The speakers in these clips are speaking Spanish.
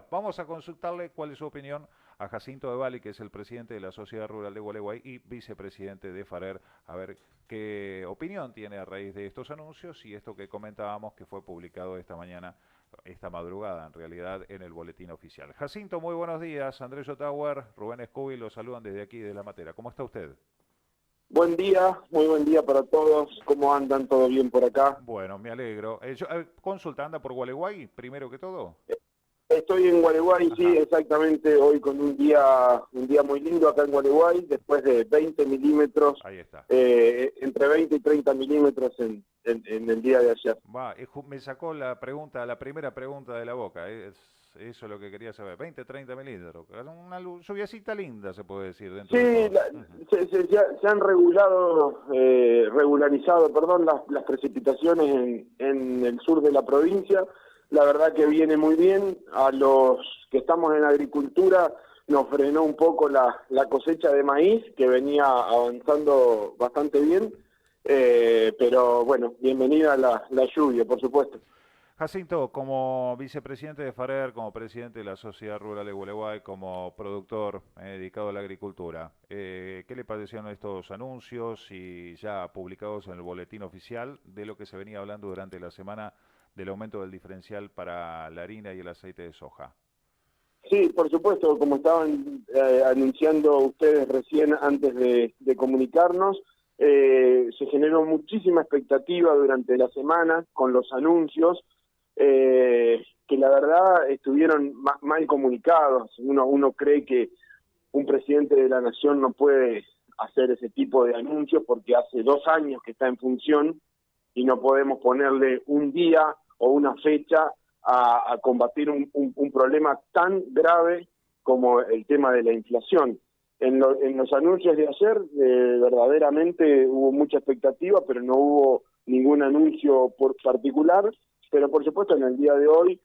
vamos a consultarle cuál es su opinión a Jacinto de Bali, que es el presidente de la Sociedad Rural de Gualeguay y vicepresidente de FARER, a ver qué opinión tiene a raíz de estos anuncios y esto que comentábamos que fue publicado esta mañana, esta madrugada en realidad, en el boletín oficial. Jacinto, muy buenos días. Andrés Ottauer, Rubén Scooby, los saludan desde aquí de La Matera. ¿Cómo está usted? Buen día, muy buen día para todos. ¿Cómo andan? ¿Todo bien por acá? Bueno, me alegro. Consulta, ¿anda por Gualeguay, primero que todo? Estoy en Gualeguay, sí, Ajá, exactamente, hoy con un día muy lindo acá en Gualeguay, después de 20 milímetros, ahí está. entre 20 y 30 milímetros en el día de ayer. Va, me sacó la pregunta, la primera pregunta de la boca. Eso es lo que quería saber. 20, 30 milímetros. Una lluviacita linda, se puede decir, dentro de Sí, todo. Ujú. se han regularizado, perdón, las precipitaciones en el sur de la provincia. La verdad que viene muy bien. A los que estamos en agricultura nos frenó un poco la cosecha de maíz, que venía avanzando bastante bien. Pero bueno, bienvenida la lluvia, por supuesto. Jacinto, como vicepresidente de FARER, como presidente de la Sociedad Rural de Gualeguay, como productor dedicado a la agricultura, ¿qué le parecieron estos anuncios y ya publicados en el boletín oficial de lo que se venía hablando durante la semana del aumento del diferencial para la harina y el aceite de soja? Sí, por supuesto, como estaban anunciando ustedes recién antes de comunicarnos, se generó muchísima expectativa durante la semana con los anuncios, que la verdad estuvieron mal comunicados. Uno cree que un presidente de la nación no puede hacer ese tipo de anuncios porque hace 2 años que está en función y no podemos ponerle un día o una fecha a combatir un problema tan grave como el tema de la inflación. En los anuncios de ayer verdaderamente hubo mucha expectativa, pero no hubo ningún anuncio por particular, pero por supuesto en el día de hoy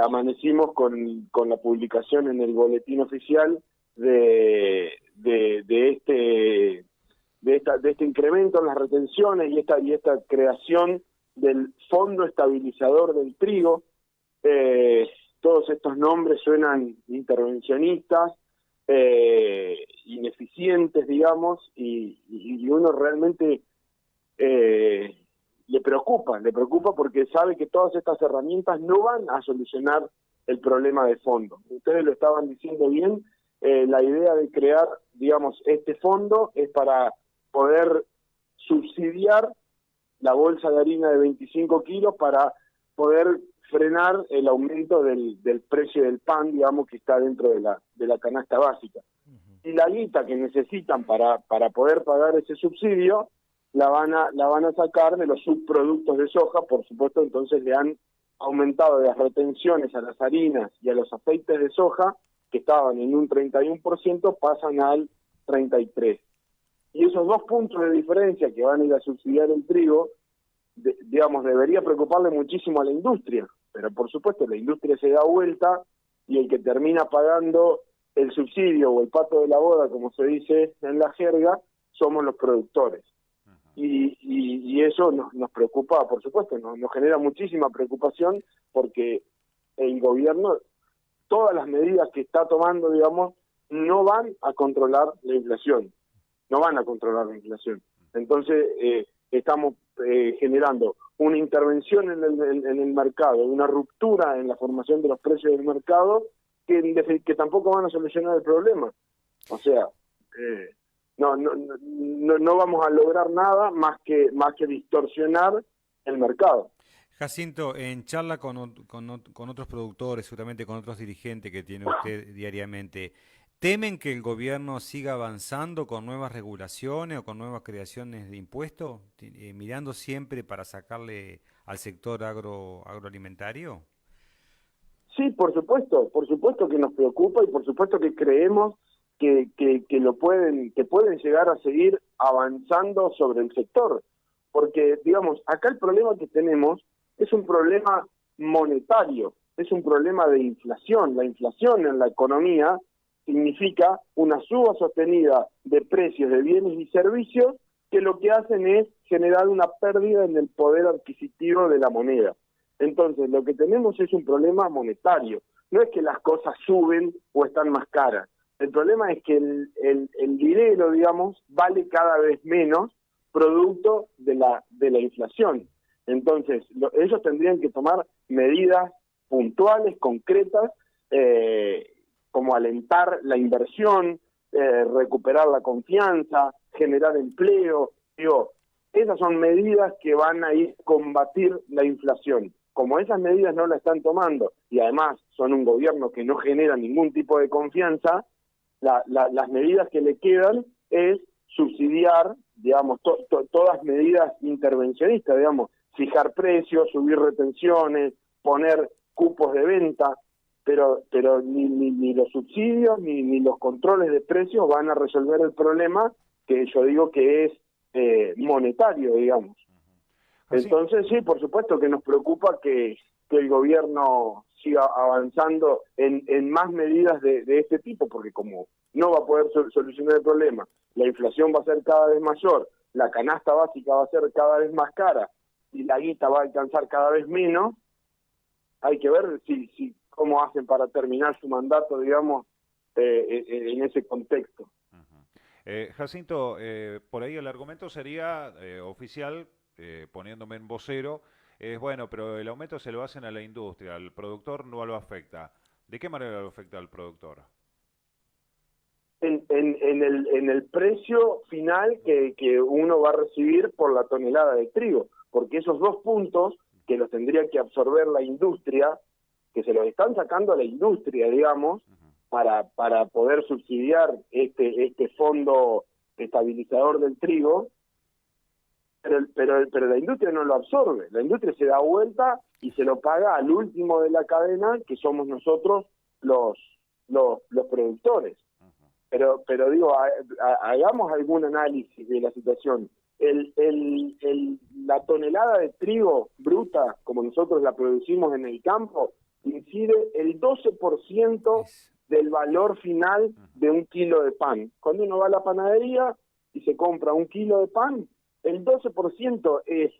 amanecimos con la publicación en el boletín oficial de este incremento en las retenciones y esta creación del Fondo Estabilizador del Trigo. Todos estos nombres suenan intervencionistas, ineficientes, digamos, y uno realmente le preocupa porque sabe que todas estas herramientas no van a solucionar el problema de fondo. Ustedes lo estaban diciendo bien, la idea de crear, digamos, este fondo es para poder subsidiar la bolsa de harina de 25 kilos para poder frenar el aumento del precio del pan, digamos, que está dentro de la canasta básica. Y la guita que necesitan para poder pagar ese subsidio la van a sacar de los subproductos de soja. Por supuesto, entonces le han aumentado las retenciones a las harinas y a los aceites de soja, que estaban en un 31%, pasan al 33%. Y esos 2 puntos de diferencia que van a ir a subsidiar el trigo, digamos, debería preocuparle muchísimo a la industria, pero por supuesto la industria se da vuelta y el que termina pagando el subsidio o el pato de la boda, como se dice en la jerga, somos los productores. Y eso nos preocupa, por supuesto, nos genera muchísima preocupación porque el gobierno, todas las medidas que está tomando, digamos, no van a controlar la inflación. Entonces, estamos generando una intervención en el mercado, una ruptura en la formación de los precios del mercado que tampoco van a solucionar el problema. O sea, no vamos a lograr nada más que distorsionar el mercado. Jacinto, en charla con otros productores, seguramente con otros dirigentes que tiene usted diariamente, ¿temen que el gobierno siga avanzando con nuevas regulaciones o con nuevas creaciones de impuestos, mirando siempre para sacarle al sector agroalimentario? Sí, por supuesto que nos preocupa y por supuesto que creemos que pueden llegar a seguir avanzando sobre el sector, porque digamos, acá el problema que tenemos es un problema monetario, es un problema de inflación. La inflación en la economía significa una suba sostenida de precios de bienes y servicios que lo que hacen es generar una pérdida en el poder adquisitivo de la moneda. Entonces, lo que tenemos es un problema monetario. no es que las cosas suben o están más caras. El problema es que el dinero, digamos, vale cada vez menos producto de la inflación. Entonces, ellos tendrían que tomar medidas puntuales, concretas, como alentar la inversión, recuperar la confianza, generar empleo. Digo, esas son medidas que van a ir a combatir la inflación. Como esas medidas no la están tomando y además son un gobierno que no genera ningún tipo de confianza, las medidas que le quedan es subsidiar, digamos, todas medidas intervencionistas, digamos, fijar precios, subir retenciones, poner cupos de venta, pero ni los subsidios ni los controles de precios van a resolver el problema que yo digo que es monetario, digamos. Entonces, sí, por supuesto que nos preocupa que el gobierno siga avanzando en más medidas de este tipo, porque como no va a poder solucionar el problema, la inflación va a ser cada vez mayor, la canasta básica va a ser cada vez más cara y la guita va a alcanzar cada vez menos, hay que ver cómo hacen para terminar su mandato, digamos, en ese contexto. Jacinto, por ahí el argumento sería oficial, poniéndome en vocero, es bueno, pero el aumento se lo hacen a la industria, al productor no lo afecta. ¿De qué manera lo afecta al productor? En el precio final que uno va a recibir por la tonelada de trigo, porque esos 2 puntos que los tendría que absorber la industria, que se los están sacando a la industria, digamos, para poder subsidiar este fondo estabilizador del trigo, pero la industria no lo absorbe, la industria se da vuelta y se lo paga al último de la cadena, que somos nosotros los productores. Pero digo, hagamos algún análisis de la situación. La tonelada de trigo bruta, como nosotros la producimos en el campo, incide el 12% del valor final de un kilo de pan. Cuando uno va a la panadería y se compra un kilo de pan, el 12% es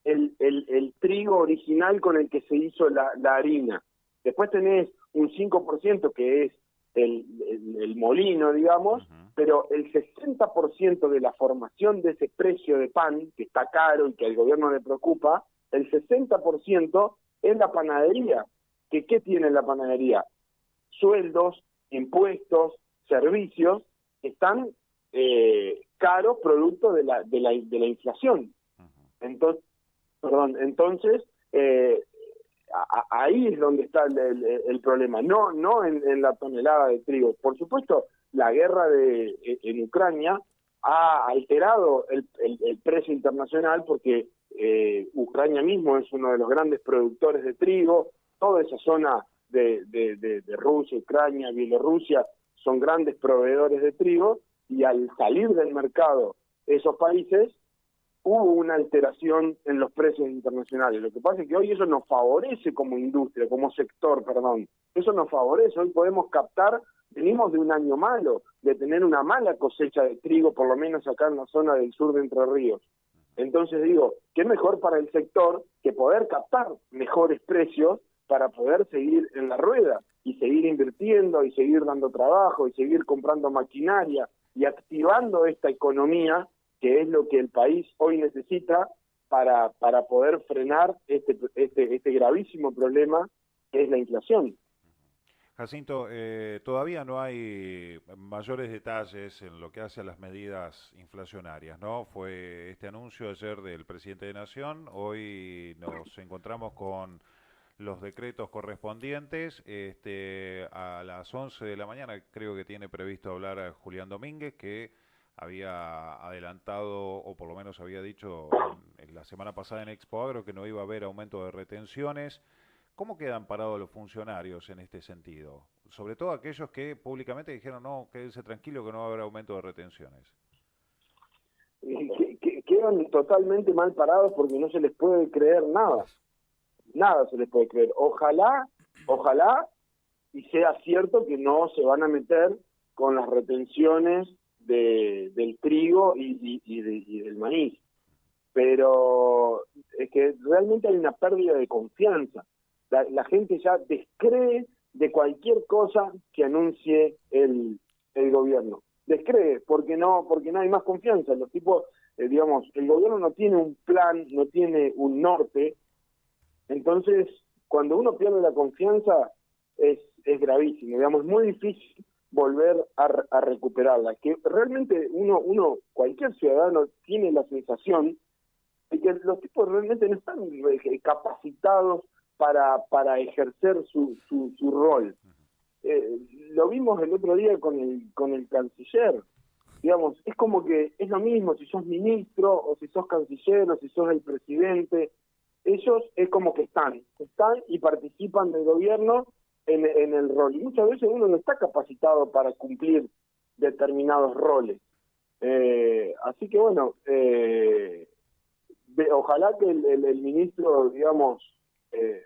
el trigo original con el que se hizo la harina. Después tenés un 5% que es el molino, digamos, pero el 60% de la formación de ese precio de pan, que está caro y que al gobierno le preocupa, el 60% es la panadería. ¿Qué tiene la panadería? Sueldos, impuestos, servicios, están caros producto de la inflación. Entonces, ahí es donde está el problema, no en la tonelada de trigo. Por supuesto, la guerra en Ucrania ha alterado el precio internacional porque Ucrania mismo es uno de los grandes productores de trigo, toda esa zona de Rusia, Ucrania, Bielorrusia son grandes proveedores de trigo, y al salir del mercado esos países hubo una alteración en los precios internacionales. Lo que pasa es que hoy eso nos favorece como industria, como sector, perdón. Eso nos favorece. Hoy podemos captar, venimos de un año malo, de tener una mala cosecha de trigo, por lo menos acá en la zona del sur de Entre Ríos. Entonces digo, ¿qué mejor para el sector que poder captar mejores precios para poder seguir en la rueda y seguir invirtiendo y seguir dando trabajo y seguir comprando maquinaria y activando esta economía, que es lo que el país hoy necesita para poder frenar este gravísimo problema que es la inflación? Jacinto, todavía no hay mayores detalles en lo que hace a las medidas inflacionarias, ¿no? Fue este anuncio ayer del presidente de Nación, hoy nos encontramos con los decretos correspondientes. A las 11 de la mañana creo que tiene previsto hablar a Julián Domínguez, que había adelantado, o por lo menos había dicho en la semana pasada en Expo Agro, que no iba a haber aumento de retenciones. ¿Cómo quedan parados los funcionarios en este sentido? Sobre todo aquellos que públicamente dijeron, no, quédense tranquilo que no va a haber aumento de retenciones. Quedan totalmente mal parados porque no se les puede creer nada. Nada se les puede creer. Ojalá, y sea cierto que no se van a meter con las retenciones del trigo y del maíz. Pero es que realmente hay una pérdida de confianza. La gente ya descree de cualquier cosa que anuncie el gobierno. Descree, porque no hay más confianza. Los tipos, digamos, el gobierno no tiene un plan, no tiene un norte. Entonces, cuando uno pierde la confianza, es gravísimo. Digamos, es muy difícil volver a recuperarla. Que realmente cualquier ciudadano tiene la sensación de que los tipos realmente no están capacitados para ejercer su rol. Lo vimos el otro día con el canciller. Digamos, es como que es lo mismo si sos ministro o si sos canciller o si sos el presidente. Ellos es como que están y participan del gobierno en el rol. Y muchas veces uno no está capacitado para cumplir determinados roles. Así que bueno, ojalá que el ministro, digamos,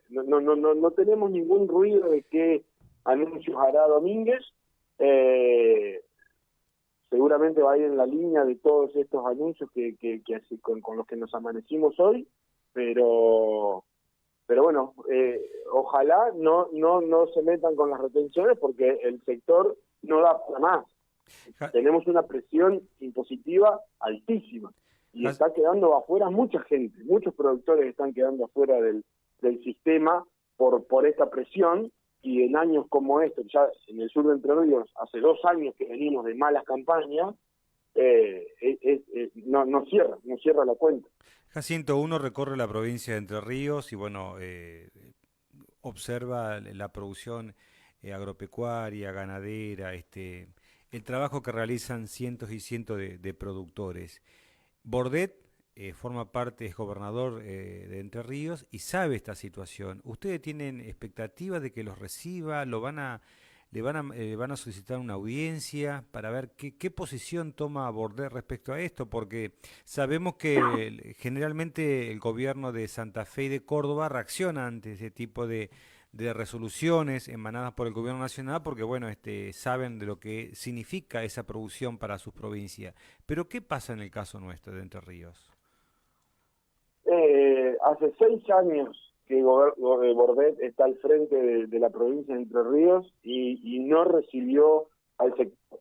no tenemos ningún ruido de qué anuncios hará Domínguez. Seguramente va a ir en la línea de todos estos anuncios que con los que nos amanecimos hoy, pero bueno, ojalá no se metan con las retenciones porque el sector no da para más. Tenemos una presión impositiva altísima y está quedando afuera mucha gente, muchos productores están quedando afuera del sistema por esta presión. Y en años como estos, ya en el sur de Entre Ríos, hace 2 años que venimos de malas campañas, no cierra la cuenta. Jacinto, uno recorre la provincia de Entre Ríos y bueno, observa la producción agropecuaria, ganadera, el trabajo que realizan cientos y cientos de productores. Bordet forma parte, es gobernador de Entre Ríos y sabe esta situación. ¿Ustedes tienen expectativas de que los reciba? ¿Le van a solicitar una audiencia para ver qué posición toma Bordet respecto a esto? Porque sabemos que generalmente el gobierno de Santa Fe y de Córdoba reacciona ante ese tipo de resoluciones emanadas por el gobierno nacional porque, bueno, saben de lo que significa esa producción para sus provincias. Pero, ¿qué pasa en el caso nuestro de Entre Ríos? Hace 6 años que Bordet está al frente de la provincia de Entre Ríos y no recibió al sector.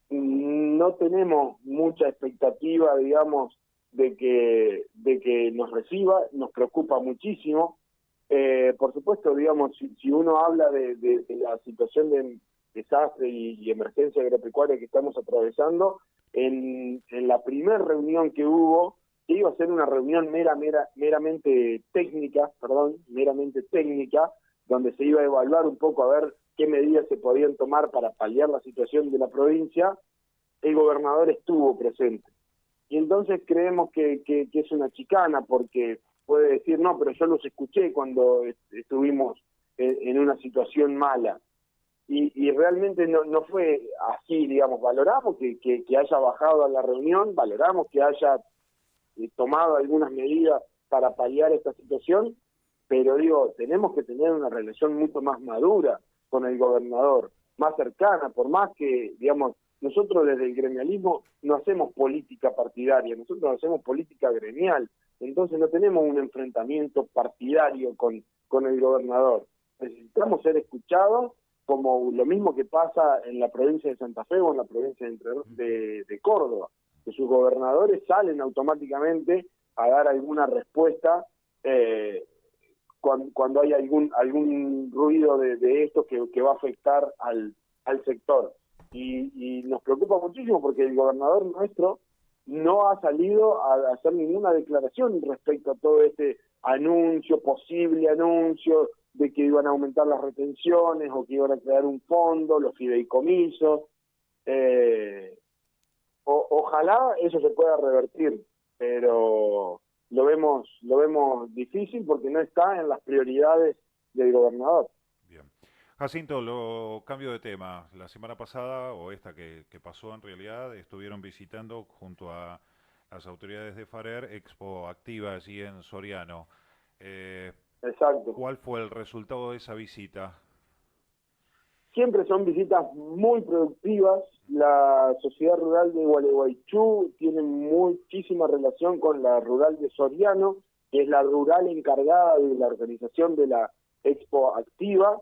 No tenemos mucha expectativa, digamos, de que nos reciba, nos preocupa muchísimo. Por supuesto, digamos, si uno habla de la situación de desastre y emergencia agropecuaria que estamos atravesando, en la primera reunión que hubo, que iba a ser una reunión meramente técnica, donde se iba a evaluar un poco a ver qué medidas se podían tomar para paliar la situación de la provincia, el gobernador estuvo presente. Y entonces creemos que es una chicana, porque puede decir, no, pero yo los escuché cuando estuvimos en una situación mala. Y realmente no fue así, digamos, valoramos que haya bajado a la reunión, valoramos que haya tomado algunas medidas para paliar esta situación, pero digo, tenemos que tener una relación mucho más madura con el gobernador, más cercana, por más que, digamos, nosotros desde el gremialismo no hacemos política partidaria, nosotros hacemos política gremial, entonces no tenemos un enfrentamiento partidario con el gobernador. Necesitamos ser escuchados, como lo mismo que pasa en la provincia de Santa Fe o en la provincia de Córdoba, que sus gobernadores salen automáticamente a dar alguna respuesta cuando hay algún ruido de esto que va a afectar al sector. Y nos preocupa muchísimo porque el gobernador nuestro no ha salido a hacer ninguna declaración respecto a todo este posible anuncio de que iban a aumentar las retenciones o que iban a crear un fondo, los fideicomisos. Ojalá eso se pueda revertir, pero lo vemos difícil porque no está en las prioridades del gobernador. Bien. Jacinto, cambio de tema. La semana pasada, o esta que pasó en realidad, estuvieron visitando junto a las autoridades de FARER Expo Activa allí en Soriano. Exacto. ¿Cuál fue el resultado de esa visita? Siempre son visitas muy productivas. La sociedad rural de Gualeguaychú tiene muchísima relación con la rural de Soriano, que es la rural encargada de la organización de la Expo Activa.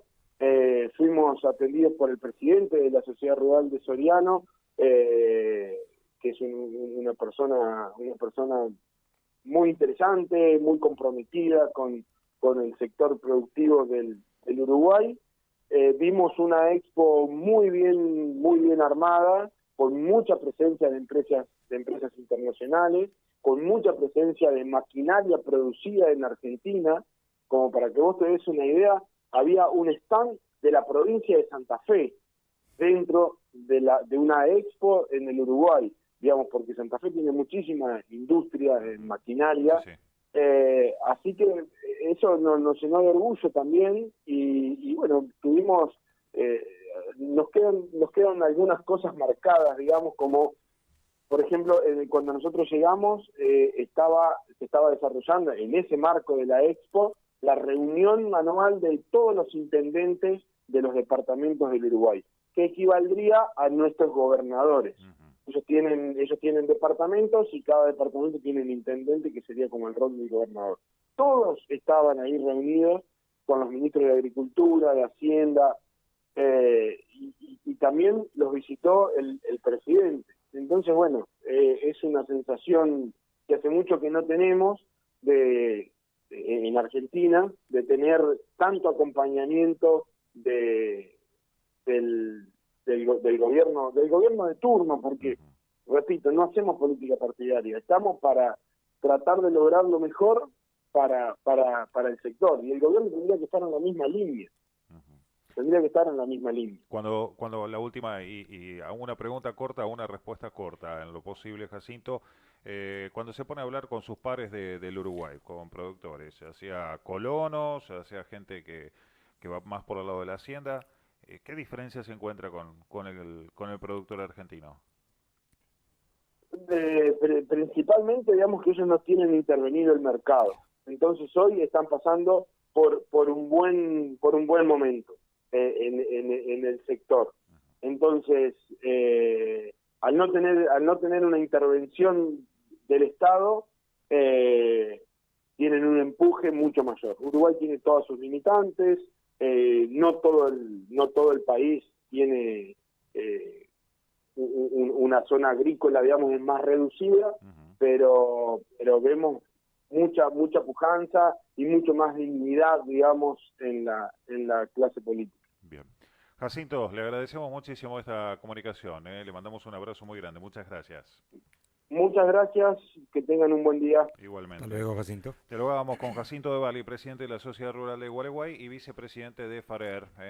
Fuimos atendidos por el presidente de la Sociedad Rural de Soriano, que es una persona muy interesante, muy comprometida con el sector productivo del Uruguay. Vimos una expo muy bien armada, con mucha presencia de empresas internacionales, con mucha presencia de maquinaria producida en Argentina. Como para que vos te des una idea, había un stand de la provincia de Santa Fe dentro de una expo en el Uruguay, digamos, porque Santa Fe tiene muchísima industria en maquinaria. Sí. Así que eso nos llenó de orgullo también, y bueno, tuvimos, nos quedan algunas cosas marcadas, digamos, como por ejemplo, cuando nosotros llegamos, se estaba desarrollando en ese marco de la expo la reunión anual de todos los intendentes de los departamentos del Uruguay, que equivaldría a nuestros gobernadores. Ellos tienen departamentos, y cada departamento tiene un intendente, que sería como el rol del gobernador. Todos estaban ahí reunidos con los ministros de Agricultura, de Hacienda, y también los visitó el presidente. Entonces, bueno, es una sensación que hace mucho que no tenemos en Argentina, de tener tanto acompañamiento del gobierno de turno, porque, repito, no hacemos política partidaria, estamos para tratar de lograr lo mejor para el sector, y el gobierno tendría que estar en la misma línea. Tendría que estar en la misma línea. Cuando la última, y a una pregunta corta, a una respuesta corta, en lo posible, Jacinto, cuando se pone a hablar con sus pares del Uruguay, con productores, ya sea colonos, ya sea gente que va más por el lado de la hacienda, ¿qué diferencia se encuentra con el productor argentino? Principalmente, digamos, que ellos no tienen intervenido el mercado. Entonces hoy están pasando por un buen momento en el sector. Entonces, al no tener una intervención del Estado, tienen un empuje mucho mayor. Uruguay tiene todas sus limitantes, no todo el país tiene una zona agrícola, digamos, más reducida, pero vemos mucha pujanza y mucho más dignidad, digamos, en la clase política. Bien. Jacinto, le agradecemos muchísimo esta comunicación, le mandamos un abrazo muy grande, muchas gracias. Muchas gracias, que tengan un buen día. Igualmente. Hasta luego, Jacinto. Dialogábamos con Jacinto de Valli, presidente de la Sociedad Rural de Gualeguay y vicepresidente de FARER.